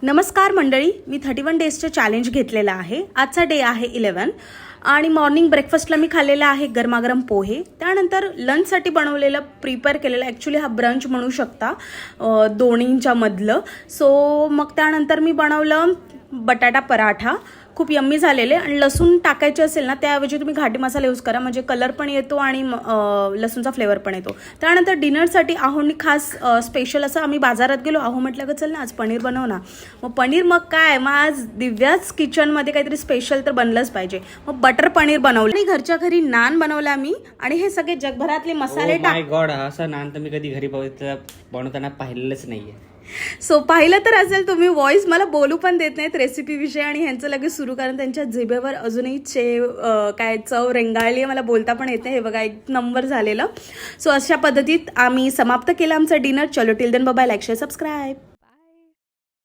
नमस्कार मंडळी, मी 31 डेजचं चॅलेंज घेतलेलं आहे. आजचा डे आहे 11 आणि मॉर्निंग ब्रेकफास्टला मी खाल्लेला आहे गरमागरम पोहे. त्यानंतर लंचसाठी बनवलेलं प्रिपेअर केलेलं, ॲक्च्युली हा ब्रंच म्हणू शकता दोन्हींच्या मधलं. सो मग त्यानंतर मी बनवलं बटाटा पराठा. खूप यम्मी झालेले. आणि लसूण टाकायचे असेल ना त्याऐवजी तुम्ही घाटी मसाला यूज करा, म्हणजे कलर पण येतो आणि लसूणचा फ्लेवर पण येतो. त्यानंतर डिनरसाठी आहोनी खास स्पेशल असं आम्ही बाजारात गेलो. आहो म्हटलं का चल ना आज पनीर बनव ना. मग पनीर मग आज दिव्याच किचनमध्ये काहीतरी स्पेशल तर बनलंच पाहिजे. मग बटर पनीर बनवलं आणि घरच्या घरी नान बनवला मी. आणि हे सगळे जगभरातले मसाले माय गॉड, असा नान तर मी कधी घरी बनवताना पाहिलेलंच नाहीये. सो पाहिलं तर असेल तुम्ही. व्हॉइस मला बोलू पण देत नाहीत रेसिपीविषयी आणि ह्यांचं लगेच सुरू, कारण त्यांच्या जिभेवर अजूनही चव रेंगाळली आहे. मला बोलता पण येत नाही. हे बघा, एक नंबर झालेलं. सो अशा पद्धतीत आम्ही समाप्त केलं आमचं डिनर. चलो till then, bye, like share subscribe.